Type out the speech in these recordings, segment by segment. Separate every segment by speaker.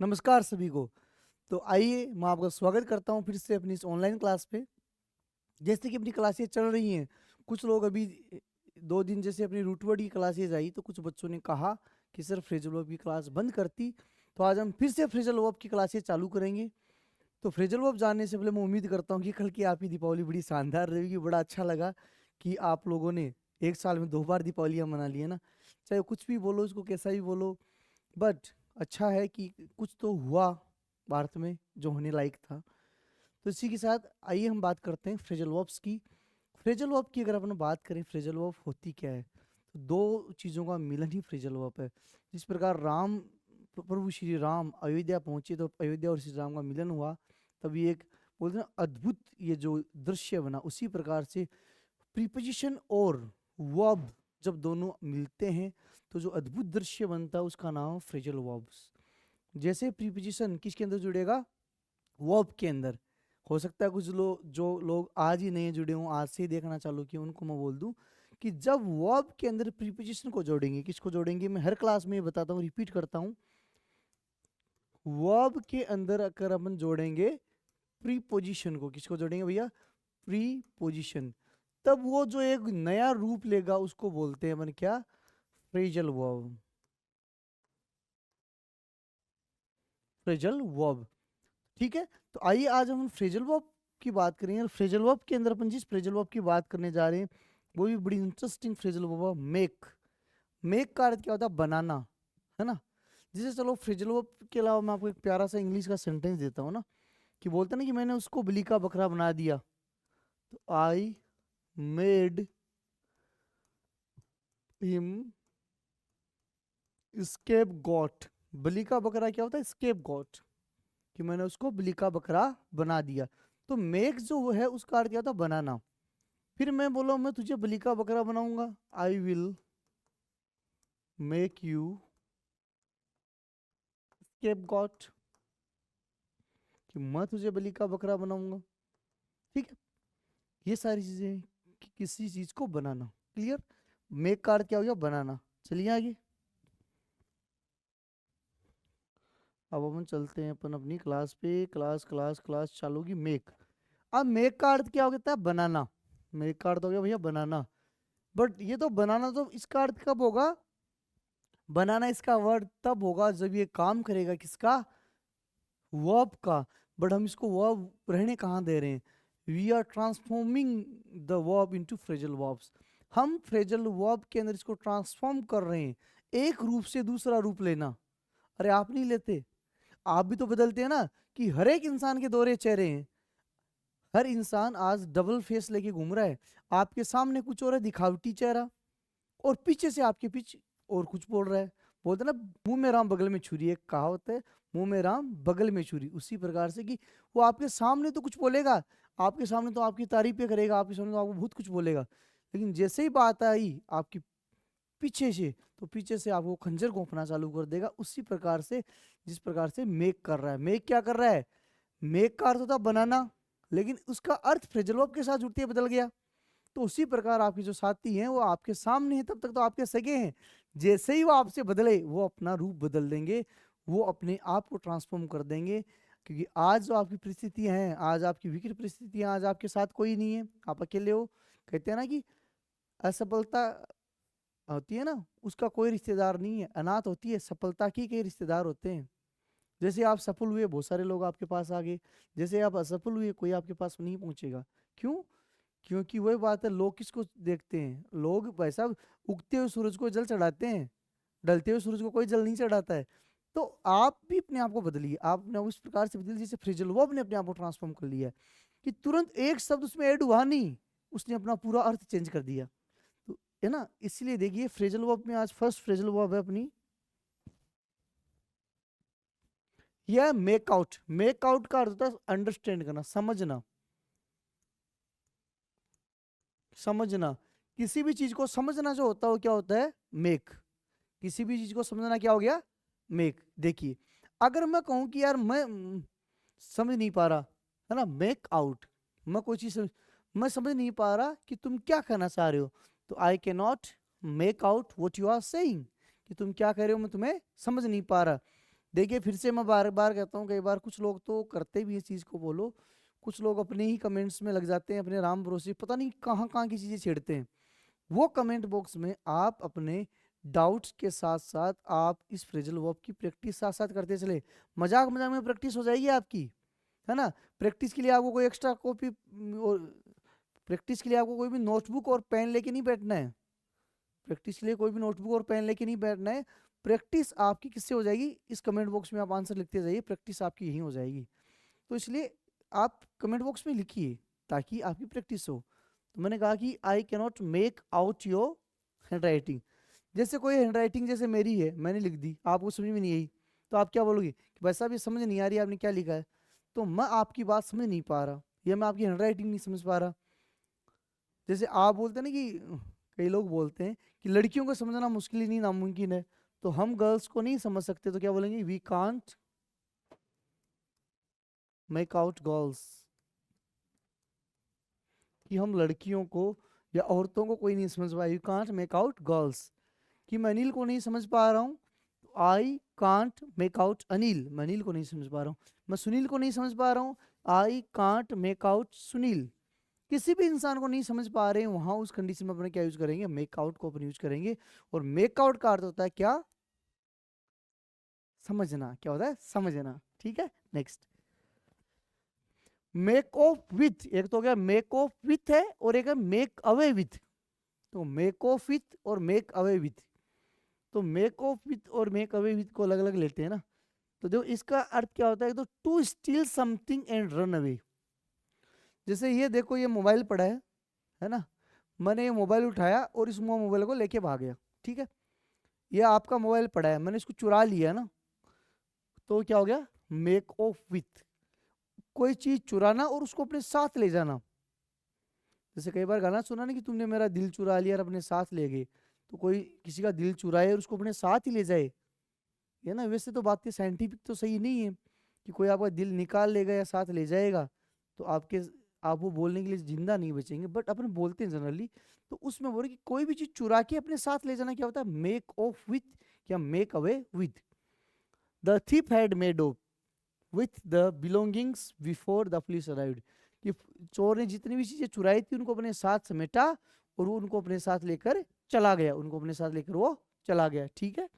Speaker 1: नमस्कार सभी को। तो आइए मैं आपका स्वागत करता हूँ फिर से अपनी इस ऑनलाइन क्लास पे। जैसे कि अपनी क्लासेस चल रही हैं, कुछ लोग अभी 2 दिन जैसे अपनी रूट वर्ड की क्लासेस आई तो कुछ बच्चों ने कहा कि सर फ्रेजल वर्ब की क्लास बंद करती। तो आज हम फिर से फ्रेजल वर्ब की क्लासेस चालू करेंगे। तो फ्रेजल वर्ब जानने से पहले मैं उम्मीद करता हूँ कि कल की आपकी दीपावली बड़ी शानदार रहेगी। बड़ा अच्छा लगा कि आप लोगों ने एक साल में 2 बार दीपावलियाँ मना ली है ना। चाहे कुछ भी बोलो, उसको कैसा भी बोलो, बट अच्छा है कि कुछ तो हुआ भारत में जो होने लायक था। तो इसी के साथ आइए हम बात करते हैं फ्रेजल वर्ब्स की। फ्रेजल वर्ब की अगर अपन बात करें, फ्रेजल वर्ब होती क्या है, तो दो चीज़ों का मिलन ही फ्रेजल वर्ब है। जिस प्रकार राम प्रभु श्री राम अयोध्या पहुंचे तो अयोध्या और श्री राम का मिलन हुआ, तभी एक बोलते हैं ना अद्भुत ये जो दृश्य बना। उसी प्रकार से प्रीपोजिशन और वर्ब जब दोनों मिलते हैं तो जो अद्भुत दृश्य बनता है उसका नाम फ्रेजल वर्ब्स। जैसे प्रीपोजिशन किसके अंदर जुड़ेगा, वर्ब के अंदर। हो सकता है कुछ लोग जो लोग आज ही नए जुड़े हों, आज से ही देखना चालू किए, उनको मैं बोल दूं कि जब वर्ब के अंदर प्रीपोजिशन को जोड़ेंगे, किसको जोड़ेंगे, मैं हर क्लास में ये बताता हूँ, रिपीट करता हूँ। वर्ब के अंदर अगर अपन जोड़ेंगे प्रीपोजिशन को, किसको जोड़ेंगे भैया, प्रीपोजिशन, तब वो जो एक नया रूप लेगा उसको बोलते हैं अपन क्या, फ्रेजल वर्ब। फ्रेजल वर्ब, ठीक है। तो आइए आज हम फ्रेजल वर्ब की बात करेंगे। फ्रेजल वर्ब के अंदर अपन जिस फ्रेजल वर्ब की बात करने जा रहे हैं वो भी बड़ी इंटरेस्टिंग फ्रेजल वर्ब है, मेक। मेक का अर्थ क्या होता है, बनाना, है ना। जैसे चलो फ्रेजल वर्ब के अलावा मैं आपको एक प्यारा सा इंग्लिश का सेंटेंस देता हूँ ना, कि बोलते ना कि मैंने उसको बिल्ली का बकरा बना दिया। तो I made him scapegoat. बलि का बकरा क्या होता है, स्केप गॉट, कि मैंने उसको बलि का बकरा बना दिया। तो मेक जो है उसका अर्थ क्या था, बनाना। फिर मैं बोला मैं तुझे बलि का बकरा बनाऊंगा, I will make you scapegoat, कि मैं तुझे बलि का बकरा बनाऊंगा। ठीक है, ये सारी चीजें किसी चीज को बनाना। क्लियर, मेक का अर्थ क्या हो गया, बनाना। चलिए आगे, अब अपन चलते हैं अपन अपनी क्लास पे। क्लास क्लास क्लास चालू की मेक। अब मेक का अर्थ क्या हो गया था, बनाना। मेक का अर्थ हो गया भैया बनाना। बट ये तो बनाना, तो इसका अर्थ कब होगा, बनाना इसका वर्ड तब होगा जब ये काम करेगा किसका, वर्ब का। बट हम इसको वर्ब रहने कहाँ दे रहे हैं, we are transforming the verb into phrasal verbs. हम फ्रेजल वर्ब के अंदर इसको ट्रांसफॉर्म कर रहे हैं, एक रूप से दूसरा रूप लेना। अरे आप नहीं लेते, आप भी तो बदलते हैं ना, कि हर एक इंसान के दोहरे चेहरे हैं। हर इंसान आज डबल फेस लेके घूम रहा है। आपके सामने कुछ और है, दिखावटी चेहरा, और पीछे से आपके पीछे और कुछ बोल रहा है। बोलते ना मुंह में राम बगल में छुरी, एक कहावत है, मुंह में राम बगल में छुरी। उसी प्रकार से कि वो आपके सामने तो कुछ बोलेगा, आपके सामने तो आपकी तारीफें करेगा, आपके सामने तो आपको बहुत कुछ बोलेगा, लेकिन जैसे ही बात आई आपकी पीछे से, तो पीछे से आपको खंजर घोंपना चालू कर देगा। उसी प्रकार से जिस प्रकार से मेक कर रहा है, मेक क्या कर रहा है, मेक का अर्थ होता बनाना, लेकिन उसका अर्थ फ्रेजल वर्ब के साथ जुड़ते बदल गया। तो उसी प्रकार आपके जो साथी हैं वो आपके सामने हैं, तब तक तो आपके सगे हैं। जैसे ही वो आपसे बदले, वो अपना रूप बदल देंगे, वो अपने आप को ट्रांसफॉर्म कर देंगे। क्योंकि आज जो आपकी परिस्थितियां हैं, आज आपकी विकट परिस्थितियां, आज आपके साथ कोई नहीं है, आप अकेले हो। कहते हैं ना कि असफलता होती है ना, उसका कोई रिश्तेदार नहीं है, अनाथ होती है, सफलता की कई रिश्तेदार होते हैं। जैसे आप सफल हुए, बहुत सारे लोग आपके पास आ गए। जैसे आप असफल हुए, कोई आपके पास नहीं पहुंचेगा। क्यों, क्योंकि वही बात है, लोग किसको देखते हैं, लोग भाई साहब उगते हुए सूरज को जल चढ़ाते हैं, ढलते हुए सूरज को कोई जल नहीं चढ़ाता है। तो आप भी अपने आप को बदलिए, आप अपने आप को इस प्रकार से बदलिए जैसे फ्रेजल वर्ब ने अपने आप को ट्रांसफॉर्म कर लिया है, कि तुरंत एक शब्द उसमें ऐड हुआ नहीं, उसने अपना पूरा अर्थ चेंज कर दिया। तो है ना, इसलिए देखिए फ्रेजल वर्ब में आज फर्स्ट फ्रेजल वर्ब है अपनी, यह मेक आउट। मेक आउट का अर्थ होता है अंडरस्टैंड करना, समझना। समझना, किसी भी चीज को समझना जो होता है वो क्या होता है, मेक। किसी भी चीज को समझना क्या हो गया, मेक। देखिए अगर मैं कहूं कि यार मैं समझ नहीं पा रहा, है ना, मेक आउट, मैं कोई चीज मैं समझ नहीं पा रहा कि तुम क्या कहना चाह रहे हो, तो I can not make out what you are saying, कि तुम क्या कह रहे हो मैं तुम्हें समझ नहीं पा रहा। देखिए फिर से मैं बार बार कहता हूँ, कई बार कुछ लोग तो करते भी इस चीज को फॉलो, कुछ लोग अपने ही कमेंट्स में लग जाते हैं, अपने राम भरोसे पता नहीं कहाँ कहाँ की चीजें छेड़ते हैं। वो कमेंट बॉक्स में आप अपने डाउट्स के साथ साथ आप इस फ्रेजल वर्ब की प्रैक्टिस साथ साथ करते चले। मजाक मजाक में प्रैक्टिस हो जाएगी आपकी, है ना। प्रैक्टिस के लिए आपको कोई एक्स्ट्रा कॉपी और प्रैक्टिस के लिए आपको कोई भी नोटबुक और पेन लेके नहीं बैठना है। प्रैक्टिस के लिए कोई भी नोटबुक और पेन लेके नहीं बैठना है। प्रैक्टिस आपकी किससे हो जाएगी, इस कमेंट बॉक्स में आप आंसर लिखते जाइए, प्रैक्टिस आपकी यही हो जाएगी। तो इसलिए आप कमेंट बॉक्स में लिखिए ताकि आपकी प्रैक्टिस हो। तो मैंने कहा कि I cannot make out your hand writing. जैसे कोई हैंड राइटिंग जैसे मेरी है, मैंने लिख दी, आपको समझ में नहीं आई, तो आप क्या बोलोगे कि भाई साहब ये समझ नहीं आ रही आपने क्या लिखा है। तो मैं आपकी बात समझ नहीं पा रहा या मैं आपकी हैंड राइटिंग नहीं समझ पा रहा। जैसे आप बोलते हैं ना कि कई लोग बोलते हैं कि लड़कियों को समझना मुश्किल ही नहीं नामुमकिन है, तो हम गर्ल्स को नहीं समझ सकते तो क्या बोलेंगे, we can't make out girls. कि हम लड़कियों को या औरतों को कोई नहीं समझ पाया, you can't make out girls. कि मैं अनिल को नहीं समझ पा रहा हूँ, आई कांट मेक आउट अनिल, मैं अनिल को नहीं समझ पा रहा हूँ। मैं सुनील को नहीं समझ पा रहा हूँ, आई कांट मेक आउट सुनील। किसी भी इंसान को नहीं समझ पा रहे हैं, वहां उस कंडीशन में अपने क्या यूज करेंगे, मेक आउट को अपन यूज करेंगे। और मेक आउट का अर्थ होता है क्या, समझना। क्या होता है, समझना। ठीक है, नेक्स्ट। मेक ऑफ विथ, एक तो हो गया मेक ऑफ विथ है और एक है मेक अवे विथ। तो मेक ऑफ विथ और मेक अवे विथ, तो मेक ऑफ विथ और मेक अवे विथ को अलग अलग लेते हैं ना। तो देखो इसका अर्थ क्या होता है, तो to steal something and run away. जैसे ये देखो, ये मोबाइल पड़ा है ना, मैंने ये मोबाइल उठाया और इस मोबाइल को लेके भाग गया। ठीक है, ये आपका मोबाइल पड़ा है, मैंने इसको चुरा लिया ना, तो क्या हो गया, मेक ऑफ विथ। कोई चीज चुराना और उसको अपने साथ ले जाना। जैसे कई बार गाना सुना ना कि तुमने मेरा दिल चुरा लिया और अपने साथ ले गए। तो कोई किसी का दिल चुराए और उसको अपने साथ ही ले जाए, है ना। वैसे तो बातें साइंटिफिक तो सही नहीं है कि कोई आपका दिल निकाल लेगा या साथ ले जाएगा तो आप वो बोलने के लिए जिंदा नहीं बचेंगे, बट अपन बोलते हैं जनरली। तो उसमें बोले कि कोई भी चीज चुरा के अपने साथ ले जाना क्या होता है, मेक ऑफ विथ या make away with. The thief had made off with the belongings before the police arrived। कि चोर ने जितनी भी चीजें चुराई थी उनको अपने साथ समेटा और वो उनको अपने साथ लेकर चला गया, उनको अपने साथ लेकर वो चला गया। ठीक है,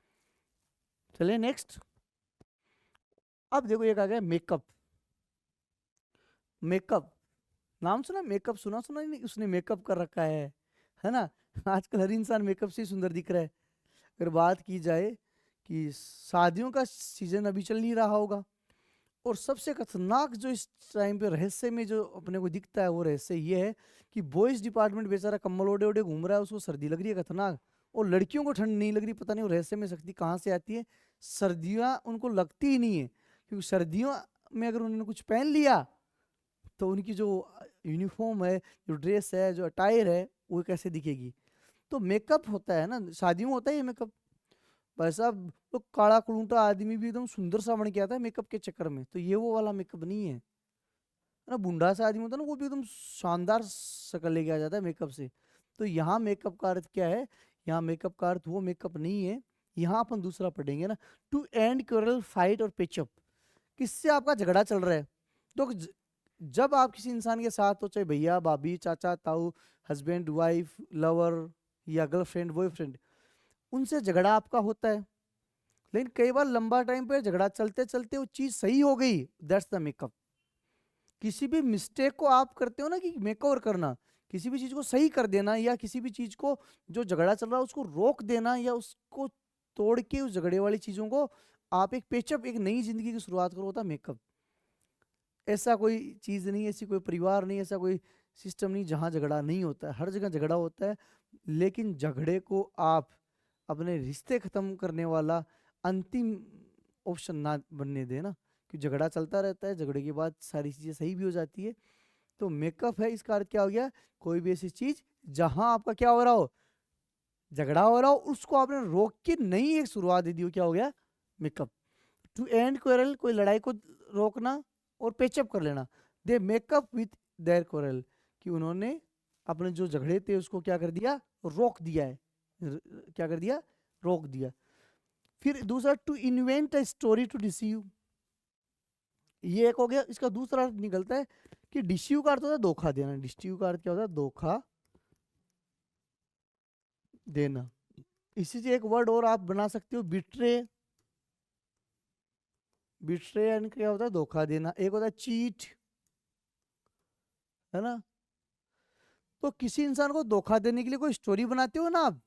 Speaker 1: चलिए नेक्स्ट। अब देखो एक आ गया मेकअप। मेकअप, नाम सुना मेकअप, सुना सुना ही नहीं, उसने मेकअप कर रखा है ना। आजकल हर इंसान मेकअप से ही सुंदर दिख रहा है। अगर बात की जाए कि शादियों का सीजन अभी चल नहीं रहा होगा, और सबसे खतरनाक जो इस टाइम पे रहस्य में जो अपने को दिखता है वो रहस्य ये है कि बॉयज डिपार्टमेंट बेचारा कम्बल ओढ़े ओढ़े घूम रहा है, उसको सर्दी लग रही है खतरनाक, और लड़कियों को ठंड नहीं लग रही। पता नहीं वो रहस्य में शक्ति कहाँ से आती है, सर्दियाँ उनको लगती ही नहीं है। क्योंकि सर्दियों में अगर उन्होंने कुछ पहन लिया तो उनकी जो यूनिफॉर्म है, जो ड्रेस है, जो अटायर है, वो कैसे दिखेगी। तो मेकअप होता है ना, शादियों में होता है ये मेकअप। भाई साहब तो काला कुलूटा आदमी भी एकदम सुंदर सा बन के आता है मेकअप के चक्कर में, तो ये वो वाला मेकअप नहीं है ना। बूढ़ा सा आदमी होता है ना, वो भी एकदम शानदार शक्ल लेके आ जाता है मेकअप से। तो यहाँ मेकअप का अर्थ क्या है, यहाँ मेकअप का अर्थ वो मेकअप नहीं है। यहाँ अपन दूसरा पढ़ेंगे ना, टू एंड क्योरल फाइट और पेचअप। किससे आपका झगड़ा चल रहा है, तो जब आप किसी इंसान के साथ हो, चाहे भैया भाभी चाचा ताऊ हस्बैंड वाइफ लवर या गर्लफ्रेंड बॉयफ्रेंड, उनसे झगड़ा आपका होता है। लेकिन कई बार लंबा टाइम पे झगड़ा चलते चलते वो चीज सही हो गई, दैट्स द मेकअप। किसी भी मिस्टेक को आप करते हो ना कि मेकओवर करना, किसी भी चीज को सही कर देना, या किसी भी चीज को जो झगड़ा चल रहा है उसको रोक देना, या उसको तोड़ के उस झगड़े वाली चीजों को आप एक पेचअप, एक नई जिंदगी की शुरुआत करो, होता है मेकअप। ऐसा कोई चीज नहीं, ऐसी कोई परिवार नहीं, ऐसा कोई सिस्टम नहीं जहाँ झगड़ा नहीं होता है। हर जगह झगड़ा होता है, लेकिन झगड़े को आप अपने रिश्ते खत्म करने वाला अंतिम ऑप्शन ना बनने देना। कि झगड़ा चलता रहता है, झगड़े के बाद सारी चीजें सही भी हो जाती है। तो मेकअप है, इसका अर्थ क्या हो गया, कोई भी ऐसी चीज जहां आपका क्या हो रहा हो, झगड़ा हो रहा हो, उसको आपने रोक के नई एक शुरुआत दे दी हो, क्या हो गया, मेकअप। टू एंड क्वेरल, कोई लड़ाई को रोकना और पेचअप कर लेना। दे मेकअप विथ देयर क्वेरल, कि उन्होंने अपने जो झगड़े थे उसको क्या कर दिया, रोक दिया है। क्या कर दिया, रोक दिया। फिर दूसरा to invent a story to deceive, ये एक हो गया। इसका दूसरा अर्थ निकलता है कि डिसीव का अर्थ होता है धोखा देना, डिसीव का अर्थ क्या होता है, धोखा देना। इसी से एक वर्ड और आप बना सकते हो, बिट्रे, बिट्रे यानी क्या होता है, धोखा देना। एक होता है चीट, है ना। तो किसी इंसान को धोखा देने के लिए कोई स्टोरी बनाते हो ना आप,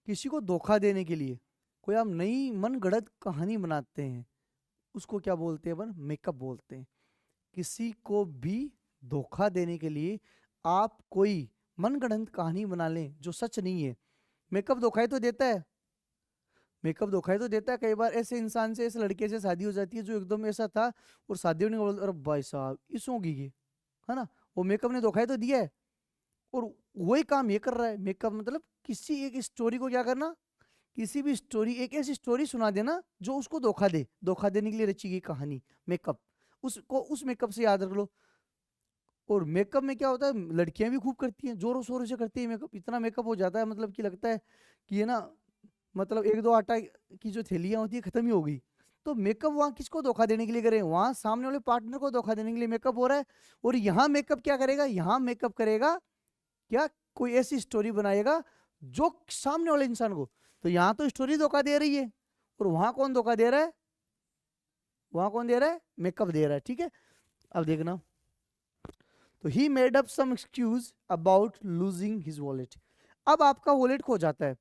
Speaker 1: किसी को धोखा देने के लिए कोई आप नई मन गढ़ंत कहानी बनाते हैं, उसको क्या बोलते हैं अपन, मेकअप बोलते हैं। किसी को भी धोखा देने के लिए आप कोई मनगढ़ंत कहानी बना लें जो सच नहीं है, मेकअप धोखा ही तो देता है, मेकअप धोखा ही तो देता है। कई बार ऐसे इंसान से, ऐसे लड़के से शादी हो जाती है जो एकदम ऐसा था, और शादी होने के बाद अरे भाई साहब इस होगी ये, है ना, वो मेकअप ने धोखा ही तो दिया है। और वही काम ये कर रहा है, मेकअप मतलब किसी एक स्टोरी को क्या करना, किसी भी स्टोरी, एक ऐसी स्टोरी सुना देना जो उसको धोखा दे, धोखा देने के लिए रची गई कहानी, मेकअप, उसको उस मेकअप से याद रख लो। और मेकअप में क्या होता है, लड़कियां भी खूब करती हैं, जोरों शोरों से करती है मेकअप, इतना मेकअप हो जाता है मतलब कि लगता है कि ये ना, मतलब एक दो आटा की जो थैलियां होती है खत्म ही हो गई। तो मेकअप वहां किसको धोखा देने के लिए करें, वहां सामने वाले पार्टनर को धोखा देने के लिए मेकअप हो रहा है। और यहाँ मेकअप क्या करेगा, यहाँ मेकअप करेगा क्या, कोई ऐसी स्टोरी बनाएगा जो सामने वाले इंसान को, तो यहाँ तो स्टोरी धोखा दे रही है, और वहां कौन धोखा दे रहा है, वहां कौन दे रहा है, मेकअप दे रहा है। ठीक है, अब देखना, तो he made up some excuse about losing his wallet. अब आपका वॉलेट खो जाता है,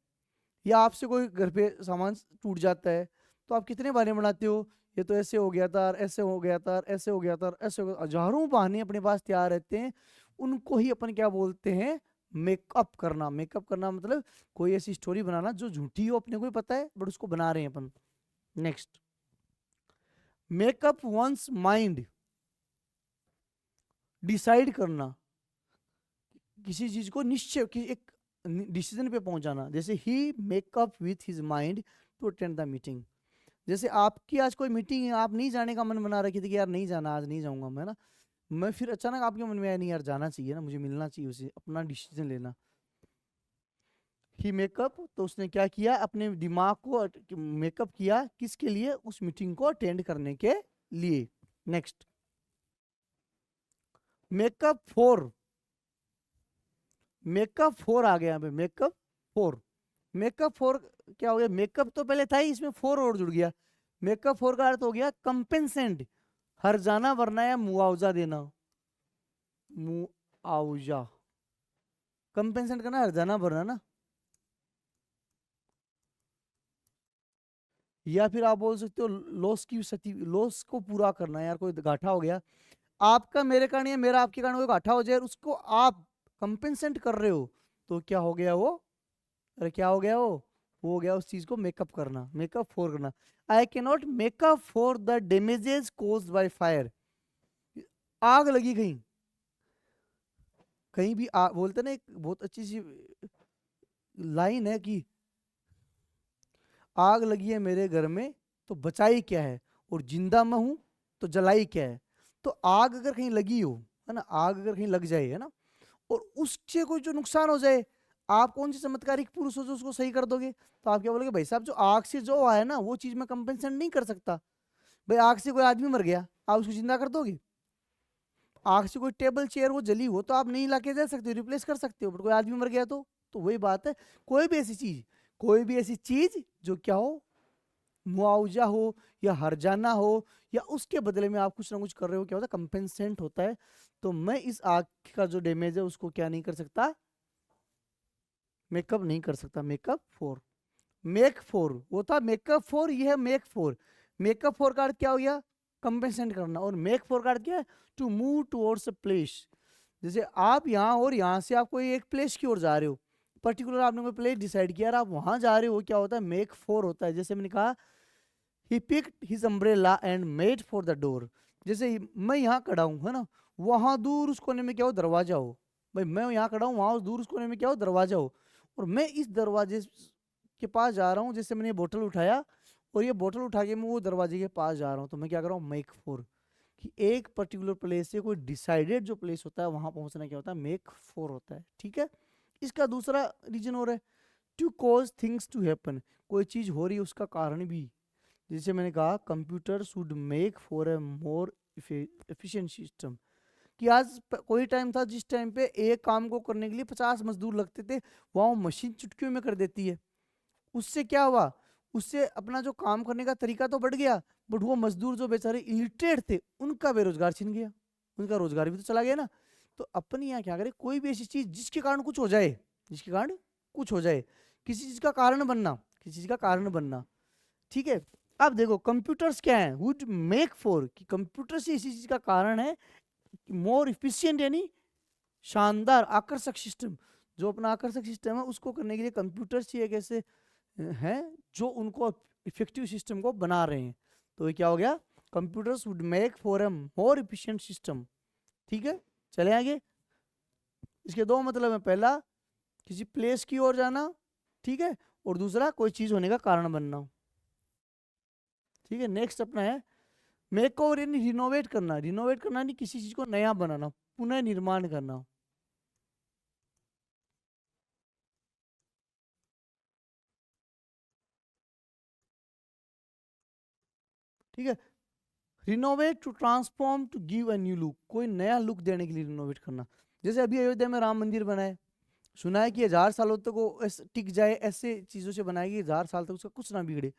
Speaker 1: या आपसे कोई घर पे सामान टूट जाता है, तो आप कितने बहाने बनाते हो, ये तो ऐसे हो गया था, ऐसे हो गया था, ऐसे हो गया था, ऐसे हो गया, हजारों बहाने अपने पास तैयार रहते हैं। उनको ही अपन क्या बोलते हैं, मेकअप करना। मेकअप करना मतलब कोई ऐसी स्टोरी बनाना जो झूठी हो, अपने को ही पता है बट उसको बना रहे हैं अपन। Next, make up one's mind, decide करना, किसी चीज को निश्चय कि एक डिसीजन पे पहुंचाना। जैसे ही make up with his mind to attend the meeting, जैसे आपकी आज कोई मीटिंग है, आप नहीं जाने का मन बना रखी थी कि यार नहीं जाना, आज नहीं जाऊंगा मैं ना, मैं फिर अचानक आपके मन में आया नहीं यार जाना चाहिए ना, मुझे मिलना चाहिए उसे, अपना डिसीजन लेना। ही मेकअप, तो उसने क्या किया, अपने दिमाग को मेकअप किया, किसके लिए, उस मीटिंग को अटेंड करने के लिए। Next, makeup for, make up for आ गया यहाँ पे, मेकअप फॉर, मेकअप फॉर क्या हो गया, मेकअप तो पहले था ही, इसमें फॉर और जुड़ गया। मेकअप फॉर का अर्थ हो गया कंपेंसेंट, हर्जाना भरना या मुआवजा देना, मुआवजा, कंपेंसेंट करना, हर्जाना भरना ना। या फिर आप बोल सकते हो लॉस की क्षति, लॉस को पूरा करना, यार कोई घाटा हो गया आपका मेरे कारण या मेरा आपके कारण कोई घाटा हो जाए, उसको आप कंपेंसेंट कर रहे हो, तो क्या हो गया वो, अरे क्या हो गया वो हो गया उस चीज को मेकअप करना, मेकअप फॉर करना। आई can not makeup for the damages caused by fire, आग लगी कहीं, कहीं भी बोलते ना, एक बहुत अच्छी सी लाइन है कि आग लगी है मेरे घर में तो बचाई क्या है, और जिंदा मैं हूं तो जलाई क्या है। तो आग अगर कहीं लगी हो, है ना, आग अगर कहीं लग जाए, है ना, और उससे कोई जो नुकसान हो जाए, आप कौन सी चमत्कारिक पुरुष हो जो उसको सही कर दोगे, तो आप क्या बोलोगे, भाई साहब जो आग से जो आया ना वो चीज मैं कंपेंसेट नहीं कर सकता। भाई आग से कोई आदमी मर गया, आप उसको जिंदा कर दोगे, आग से कोई टेबल चेयर वो जली हो तो आप नहीं ला के दे सकते, रिप्लेस कर सकते हो, बट कोई आदमी मर गया तो वही बात है। कोई भी ऐसी चीज, कोई भी ऐसी चीज जो क्या हो, मुआवजा हो या हर्जाना हो, या उसके बदले में आप कुछ ना कुछ कर रहे हो, क्या होता है, कंपेंसेंट होता है। तो मैं इस आग का जो डैमेज है उसको क्या नहीं कर सकता, मेकअप नहीं कर सकता। मेकअप फॉर, मेक फॉर वो था, मेकअप फॉर ये है मेक फॉर। मेकअप फॉर का अर्थ क्या हो गया, कंपेंसेंट करना, और मेक फॉर का अर्थ क्या है, to move towards a place. जैसे आप यहाँ और यहाँ से आप कोई एक प्लेस की ओर जा रहे हो, पर्टिकुलर आपने कोई प्लेस डिसाइड किया और आप वहां जा रहे हो, क्या होता है, मेक फॉर होता है। जैसे मैंने कहा he picked his umbrella and made for the door, जैसे मैं यहाँ खड़ा हूँ, है ना, वहां दूर उस कोने में क्या हो, दरवाजा हो, भाई मैं यहाँ खड़ा हूँ, वहां दूर उस कोने में क्या हो, दरवाजा हो, और मैं इस दरवाजे के पास जा रहा हूँ। जैसे मैंने ये बोतल उठाया और ये बोतल उठा के मैं वो दरवाजे के पास जा रहा हूँ, तो मैं क्या कर रहा हूँ, मेक फॉर, कि एक पर्टिकुलर प्लेस से कोई डिसाइडेड जो प्लेस होता है वहां पहुंचना क्या होता है, मेक फॉर होता है। ठीक है, इसका दूसरा रीजन और है, to cause things to happen, कोई चीज हो रही है उसका कारण भी जैसे मैंने कहा computer should make for a more efficient system, कि आज कोई टाइम था जिस टाइम पे एक काम को करने के लिए 50 मजदूर लगते थे, वहाँ मशीन चुटकियों में कर देती है। उससे क्या हुआ, उससे अपना जो काम करने का तरीका तो बढ़ गया, बट वो मजदूर जो बेचारे इलिटरेट थे उनका बेरोजगार छिन गया, उनका रोजगार भी तो चला गया ना। तो अपन यहाँ क्या करें, कोई भी ऐसी चीज जिसके कारण कुछ हो जाए, जिसके कारण कुछ हो जाए, किसी चीज का कारण बनना, किसी चीज का कारण बनना, ठीक है। अब देखो कंप्यूटर्स क्या है, वुड मेक फॉर, कि कंप्यूटर से इसी चीज का कारण है मोर इफिशियंट, यानी शानदार आकर्षक सिस्टम। जो अपना आकर्षक सिस्टम है उसको करने के लिए कंप्यूटर्स ही एक ऐसे हैं जो उनको इफेक्टिव सिस्टम को बना रहे हैं। तो ये क्या हो गया, computers would make for a more efficient system. ठीक है, चले आगे। इसके दो मतलब है, पहला किसी प्लेस की ओर जाना, ठीक है, और दूसरा कोई चीज होने का कारण बनना। ठीक है, नेक्स्ट अपना है मेक ओवर, यानी रिनोवेट करना। रिनोवेट करना यानी किसी चीज को नया बनाना, पुनः निर्माण करना। ठीक है, renovate to transform to give a new look, कोई नया लुक देने के लिए रिनोवेट करना। जैसे अभी अयोध्या में राम मंदिर बना है, सुना है कि 1000 सालों तक वो टिक जाए, ऐसे चीजों से बनाएगी 1000 साल तक उसका कुछ ना बिगड़े।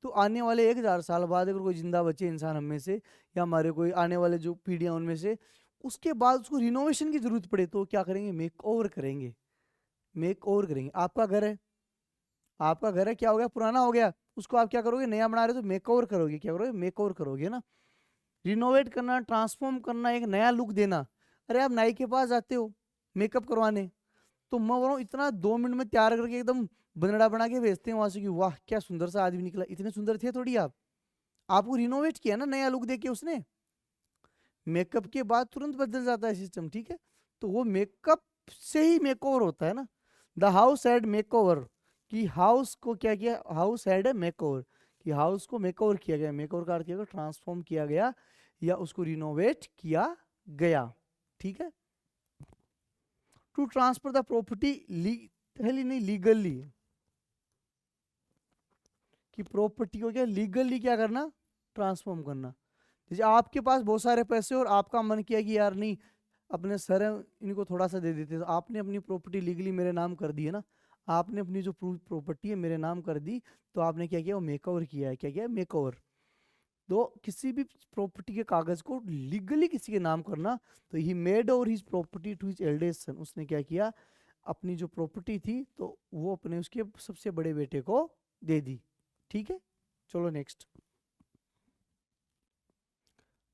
Speaker 1: तो आने वाले 1000 साल बाद अगर कोई जिंदा बचे इंसान हम में से, या हमारे कोई आने वाले जो पीढ़ियां उनमें से, उसके बाद उसको रिनोवेशन की जरूरत पड़े तो क्या करेंगे, मेक ओवर करेंगे। मेक ओवर करेंगे। आपका घर है, आपका घर है, क्या हो गया, पुराना हो गया, उसको आप क्या करोगे, नया बना रहे हो तो मेक ओवर करोगे, क्या करोगे, मेक ओवर करोगे ना। रिनोवेट करना, ट्रांसफॉर्म करना, एक नया लुक देना। अरे आप नाई के पास जाते हो मेकअप करवाने, तो मैं बोल रहा हूँ इतना 2 मिनट में तैयार करके एकदम बनड़ा बना के भेजते हैं वहां से कि वाह क्या सुंदर सा आदमी निकला। इतने सुंदर थे थोड़ी आप, आपको रिनोवेट किया ना, नया लुक दे के उसने। मेकअप के बाद तुरंत बदल जाता है सिस्टम, ठीक है। तो वो मेकअप से ही मेकओवर होता है ना। द हाउस हैड मेकओवर, कि हाउस को क्या किया, हाउस हैड ए मेकओवर, कि हाउस को मेकओवर किया गया। मेकओवर का अर्थ किया गया ट्रांसफॉर्म किया गया या उसको रिनोवेट किया गया। ठीक है, to transfer the property legally, नहीं लीगली, कि प्रॉपर्टी को क्या लीगली क्या करना, ट्रांसफॉर्म करना। जैसे आपके पास बहुत सारे पैसे और आपका मन किया कि यार नहीं अपने सर है इनको थोड़ा सा दे देते, तो आपने अपनी प्रॉपर्टी लीगली मेरे नाम कर दी है ना, आपने अपनी जो प्रॉपर्टी है मेरे नाम कर दी, तो आपने क्या किया, वो मेकओवर किया है। क्या किया, मेकओवर। तो किसी भी प्रॉपर्टी के कागज को लीगली किसी के नाम करना, तो he made over his property to his eldest son, उसने क्या किया, अपनी जो प्रॉपर्टी थी तो वो अपने उसके सबसे बड़े बेटे को दे दी। ठीक है, चलो next.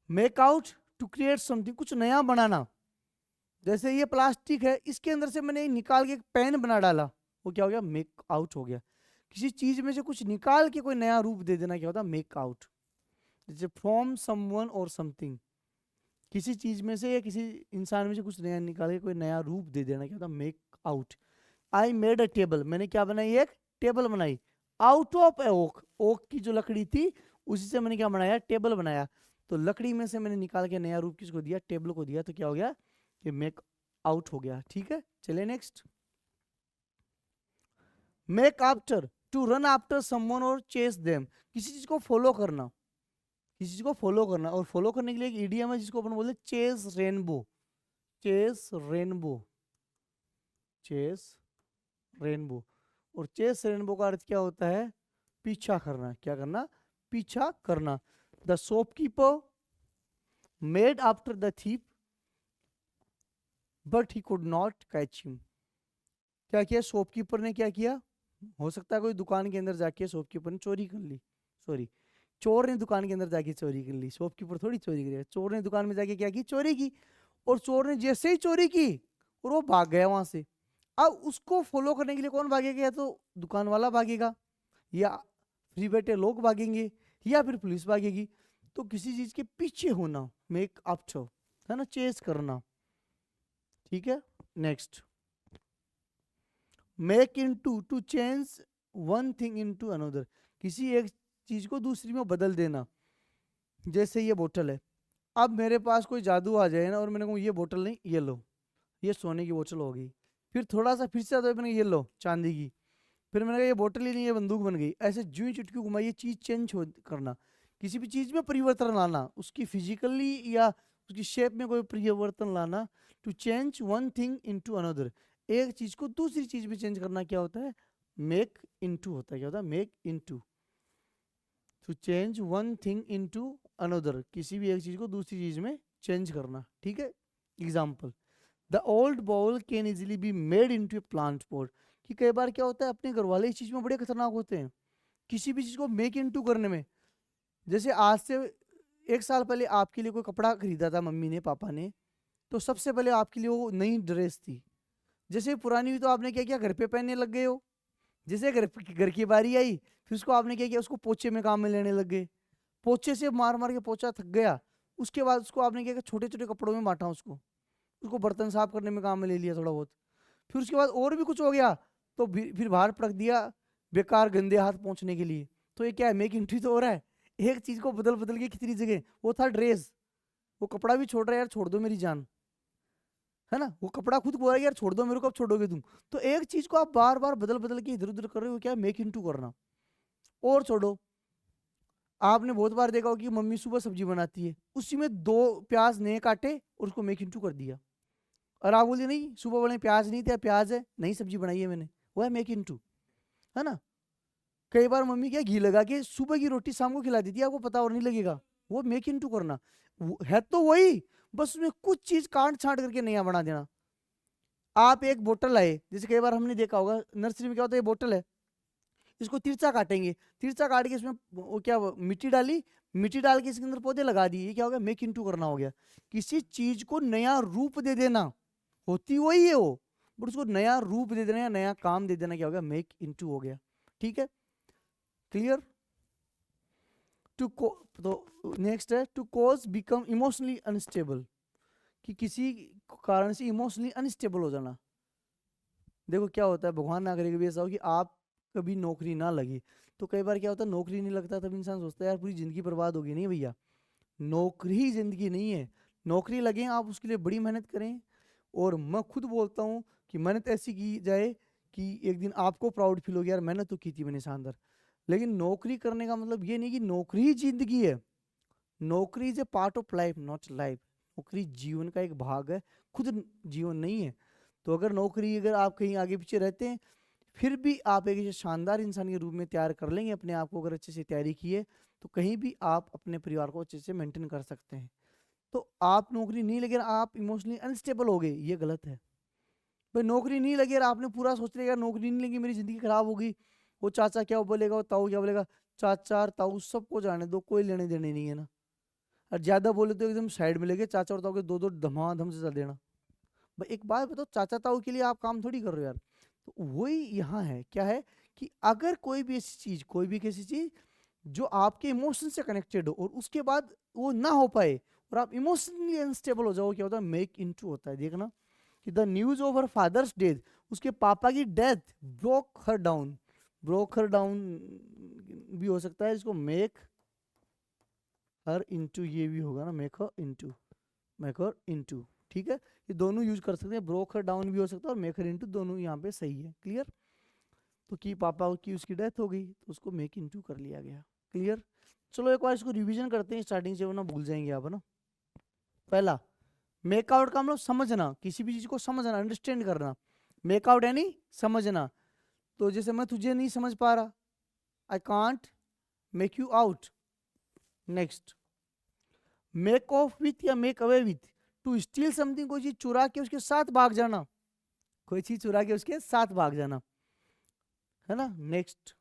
Speaker 1: Make out, to create something, कुछ नया बनाना। जैसे ये प्लास्टिक है, इसके अंदर से मैंने निकाल के एक पेन बना डाला, वो क्या हो गया, मेक आउट हो गया। किसी चीज में से कुछ निकाल के कोई नया रूप दे देना क्या होता है, मेक आउट। जैसे फ्रॉम समवन और समथिंग, किसी चीज में से या किसी इंसान में से कुछ नया निकाल के कोई नया रूप दे देना क्या होता है, make out. I made a table, मैंने क्या बनाई, एक टेबल बनाई। Out of a oak, oak की जो लकड़ी थी उसी से मैंने क्या बनाया, टेबल बनाया। तो लकड़ी में से मैंने निकाल के नया रूप किसको दिया, टेबल को दिया, तो क्या हो गया, ये मेक आउट हो गया। ठीक है, चलिए next. Make after, to run after someone और चेस देम, किसी चीज को फॉलो करना, किसी चीज को फॉलो करना। और फॉलो करने के लिए एक इडियम है जिसको अपन बोलते हैं chase rainbow. Chase rainbow, chase rainbow. और चेस रेनबो का अर्थ क्या होता है, पीछा करना। क्या करना, पीछा करना। The shopkeeper made after the thief but he could not catch him, क्या किया, शॉपकीपर ने क्या किया, हो सकता है कोई दुकान के अंदर जाके शॉपकीपर ने चोरी कर ली, सॉरी चोर ने दुकान के अंदर जाके चोरी कर ली, शॉपकीपर थोड़ी चोरी करेगा। चोर ने दुकान में जाके क्या की, चोरी की। और चोर ने जैसे ही चोरी की और वो भाग गया वहां से। अब उसको फॉलो करने के लिए कौन भागेगा, या तो दुकान वाला भागेगा, या फ्री बैठे लोग भागेंगे, या फिर पुलिस भागेगी। तो किसी चीज के पीछे होना, मेक आफ्टर, है ना, चेस करना। ठीक है, next. Make into, to change one thing into another, किसी एक चीज को दूसरी में बदल देना। जैसे ये बोतल है, अब मेरे पास कोई जादू आ जाए ना और मैंने कहूँ ये बोतल नहीं, ये लो, ये सोने की बोतल हो गई। फिर थोड़ा सा फिर से आता है, मैंने ये लो चांदी की, फिर मैंने कहा ये बोतल ही नहीं, ये बंदूक बन गई। ऐसे जो ही चुटकी घुमाई, ये चीज चेंज करना, किसी भी चीज में परिवर्तन लाना, उसकी फिजिकली या उसकी शेप में कोई परिवर्तन लाना। To change one thing into another, एक चीज को दूसरी चीज में चेंज करना क्या होता है? मेक इनटू होता है। क्या होता है? Make into. To change one thing into another, किसी भी एक चीज को दूसरी चीज में चेंज करना। ठीक है। Example, the old ball can easily be made into A plant pot. कि कई बार क्या होता है, अपने घर वाले इस चीज में बड़े खतरनाक होते हैं किसी भी चीज को मेक इनटू करने में। जैसे आज से 1 साल पहले आपके लिए कोई कपड़ा खरीदा था मम्मी ने, पापा ने, तो सबसे पहले आपके लिए वो नई ड्रेस थी। जैसे पुरानी हुई तो आपने क्या किया, घर पे पहनने लग गए हो। जैसे घर की बारी आई, फिर उसको आपने क्या किया, उसको पोछे में काम में लेने लग गए। पोछे से मार मार के पोछा थक गया, उसके बाद उसको आपने क्या किया, छोटे छोटे कपड़ों में बांटा उसको, उसको बर्तन साफ करने में काम में ले लिया थोड़ा बहुत। फिर उसके बाद और भी कुछ हो गया तो फिर बाहर पटक दिया बेकार गंदे हाथ पहुंचने के लिए। तो ये क्या है, मेक इंट्री तो हो रहा है। एक चीज को बदल बदल के कितनी जगह, वो था ड्रेस, वो कपड़ा भी छोड़ रहा है, यार छोड़ दो मेरी जान, है ना। वो कपड़ा खुद बोल रहा है यार छोड़ दो मेरे को, अब छोड़ोगे तुम। तो एक चीज को आप बार बार बदल बदल के इधर उधर कर रहे हो, क्या मेक इनटू करना। और छोड़ो, आपने बहुत बार देखा हो कि मम्मी सुबह सब्जी बनाती है, उसी में 2 प्याज नए काटे और उसको मेक इनटू कर दिया। और आप बोलिए नहीं सुबह वाले प्याज नहीं थे, प्याज है, नई सब्जी बनाई है मैंने, वो है मेक इनटू, है ना। कई बार मम्मी क्या घी लगा के सुबह की रोटी शाम को खिला देती है, आपको पता और नहीं लगेगा, वो मेक इनटू करना। है तो वही, बस उसमें कुछ चीज काट छांट करके नया बना देना। आप एक बोतल लाए, जैसे कई बार हमने देखा होगा नर्सरी में क्या होता है, ये बोतल है, इसको तिरछा काटेंगे, तिरछा काट के इसमें वो क्या मिट्टी डाली, मिट्टी डाल के इसके अंदर पौधे लगा दिए, ये क्या हो गया, मेक इनटू करना हो गया। किसी चीज को नया रूप दे देना, होती वही है वो, बट उसको नया रूप दे देना या नया काम दे देना, क्या हो गया, मेक इनटू हो गया। ठीक है, क्लियर। टू तो नेक्स्ट है to cause become emotionally unstable, कि किसी कारण से इमोशनली अनस्टेबल हो जाना। देखो क्या होता है, भगवान ना करे कभी ऐसा हो कि आप कभी नौकरी ना लगी, तो कई बार क्या होता है नौकरी नहीं लगता, तब इंसान सोचता है यार पूरी जिंदगी बर्बाद होगी। नहीं भैया, नौकरी ही जिंदगी नहीं है। नौकरी लगे, आप उसके लिए बड़ी मेहनत करें, और मैं खुद बोलता हूँ कि मेहनत ऐसी की जाए कि एक दिन आपको प्राउड फील हो गया, यार मेहनत तो की थी मैंने शानदार। लेकिन नौकरी करने का मतलब ये नहीं कि नौकरी ही जिंदगी है। नौकरी is a part of life, not life. नौकरी जीवन का एक भाग है, खुद जीवन नहीं है। तो अगर नौकरी, अगर आप कहीं आगे पीछे रहते हैं, फिर भी आप एक शानदार इंसान के रूप में तैयार कर लेंगे अपने आप को, अगर अच्छे से तैयारी की है, तो कहीं भी आप अपने परिवार को अच्छे से मेंटेन कर सकते हैं। तो आप नौकरी नहीं लगे, आप इमोशनली अनस्टेबल हो गए, ये गलत है। भाई नौकरी नहीं लगी और आपने पूरा सोच लिया नौकरी नहीं लगी मेरी जिंदगी खराब होगी, वो चाचा क्या बोलेगा, वो ताऊ क्या बोलेगा, चाचा और ताऊ सबको जाने दो, कोई लेने देने नहीं है ना। और ज्यादा बोले तो एकदम साइड में लेके चाचा और ताऊ के दो दो धमाधम से चल देना। भाई एक बात बताओ, चाचा ताऊ के लिए आप काम थोड़ी कर रहे हो यार। तो वही यहाँ है, क्या है कि अगर कोई भी ऐसी चीज, कोई भी कैसी चीज जो आपके इमोशन से कनेक्टेड हो और उसके बाद वो ना हो पाए और आप इमोशनली अनस्टेबल हो जाओ, क्या होता है, मेक इनटू होता है। देखना कि the news of her father's death, उसके पापा की death broke her down, broke her down भी हो सकता है, इसको मेक हर इनटू ये भी होगा ना, make her into, make her into. ठीक है, ये दोनों यूज कर सकते हैं, ब्रोक हर डाउन भी हो सकता है और मेक हर इनटू, दोनों यहाँ पे सही है। क्लियर। तो कि पापा की उसकी डेथ हो गई तो उसको मेक इनटू कर लिया गया। क्लियर। चलो एक बार इसको रिवीजन करते हैं स्टार्टिंग से, वरना भूल जाएंगे आप, है ना। पहला, मेक आउट का मतलब समझना, किसी भी चीज को समझना, अंडरस्टैंड करना। मेक आउट यानी समझना। तो जैसे मैं तुझे नहीं समझ पा रहा, I can't make you out. Next, make off with या make away with, to steal something, कोई चीज चुरा के उसके साथ भाग जाना, कोई चीज चुरा के उसके साथ भाग जाना, है ना। नेक्स्ट,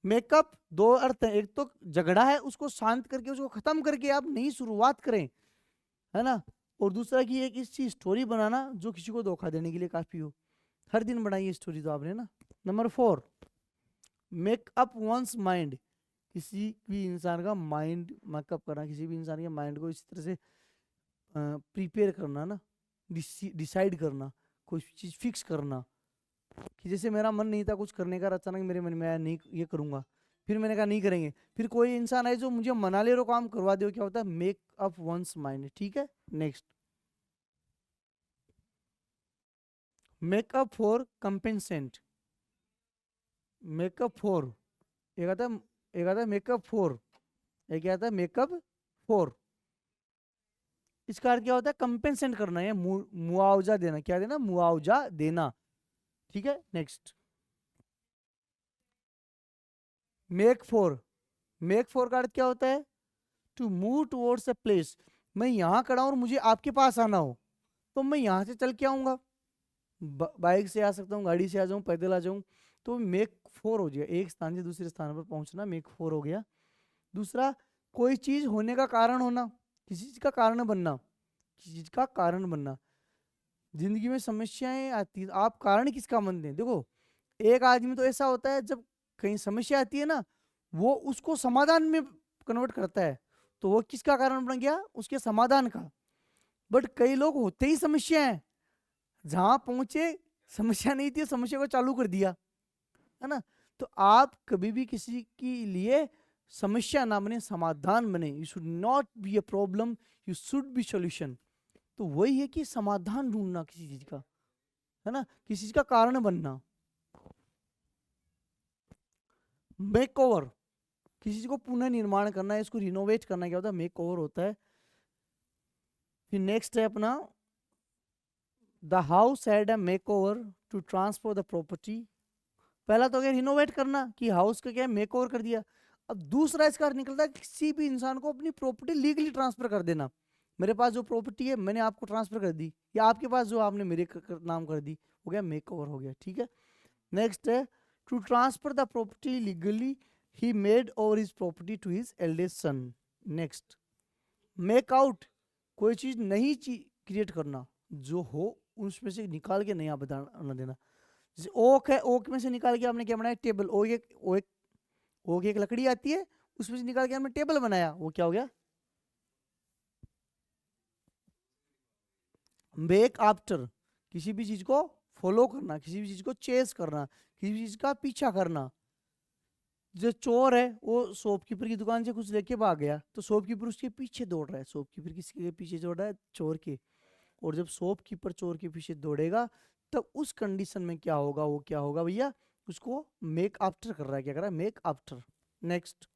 Speaker 1: मेकअप, दो अर्थ है, एक तो झगड़ा है उसको शांत करके उसको खत्म करके आप नई शुरुआत करें, है ना। और दूसरा कि एक इसकी स्टोरी बनाना जो किसी को धोखा देने के लिए काफी हो। हर दिन बनाइए स्टोरी तो आपने ना। Number 4, make up once mind, किसी भी इंसान का माइंड मेकअप करना, किसी भी इंसान के माइंड को इस तरह से प्रिपेयर करना ना, डिसाइड करना, कोई चीज फिक्स करना। कि जैसे मेरा मन नहीं था कुछ करने का, अचानक मेरे मन में आया नहीं ये करूंगा, फिर मैंने कहा नहीं करेंगे, फिर कोई इंसान है जो मुझे मना ले, रो काम करवा दे, क्या होता है, मेक अप वंस माइंड। ठीक है। Next, make up for compensate, make up for, एक आता है, एक आता है मेकअप फोर, एक क्या आता है मेकअप फोर। इसका अर्थ क्या होता है? कंपेंसेट करना है, मुआवजा देना। क्या देना? मुआवजा देना। ठीक है, next. Make for, make for का अर्थ क्या होता है? To move towards a place. मैं यहाँ खड़ा हूँ और मुझे आपके पास आना हो, तो मैं यहाँ से चल के आऊंगा, बाइक से आ सकता हूँ, गाड़ी से आ जाऊँ, पैदल आ जाऊँ। तो मेक फोर हो गया, एक स्थान से दूसरे स्थान पर पहुंचना, मेक फोर हो गया। दूसरा, कोई चीज होने का कारण होना, किसी चीज का कारण बनना, किसी चीज का कारण बनना। जिंदगी में समस्याएं आती हैं, आप कारण किसका बनते हैं? देखो, एक आदमी तो ऐसा होता है जब कहीं समस्या आती है ना, वो उसको समाधान में कन्वर्ट करता है, तो वो किसका कारण बन गया? उसके समाधान का। बट कई लोग होते ही समस्या है, जहां पहुंचे समस्या नहीं थी, समस्या को चालू कर दिया, है ना? तो आप कभी भी किसी के लिए समस्या ना बने, समाधान बने। You should not be a problem, you should be solution. तो वही है कि समाधान ढूंढना किसी चीज का, है ना, किसी चीज का कारण बनना। मेक ओवर, किसी चीज को पुनः निर्माण करना है, इसको रिनोवेट करना, क्या होता है? मेक ओवर होता है। फिर नेक्स्ट है अपना, the house had a makeover to transfer the property. पहला तो क्या, रिनोवेट करना, कि हाउस का क्या है, मेक ओवर कर दिया। अब दूसरा इसका अर्थ निकलता है किसी भी इंसान को अपनी प्रॉपर्टी लीगली ट्रांसफर कर देना। मेरे पास जो प्रॉपर्टी है मैंने आपको ट्रांसफर कर दी, या आपके पास जो आपने मेरे नाम कर दी, हो गया मेक ओवर, हो गया। ठीक है, नेक्स्ट है, to transfer the property legally he made over his property to his eldest son. Next, make out, कोई चीज नई चीज क्रिएट करना, जो हो उसमें से निकाल के नया बना देना। जैसे ओक है, ओक में से निकाल के आपने क्या बनाया? टेबल। ओक एक लकड़ी आती है, उसमें से निकाल के हमने टेबल बनाया, वो क्या हो गया? मेक आफ्टर, किसी भी चीज को फॉलो करना, किसी भी चीज को चेस करना, किसी भी चीज का पीछा करना। जो चोर है वो शॉपकीपर की दुकान से कुछ लेके भाग गया, तो शॉपकीपर उसके पीछे दौड़ रहा है। शॉपकीपर किसके पीछे दौड़ रहा है? चोर के। और जब शॉपकीपर चोर के पीछे दौड़ेगा, तब उस कंडीशन में क्या होगा? वो क्या होगा भैया? उसको मेक आफ्टर कर रहा है। क्या कर रहा है? Make after. Next,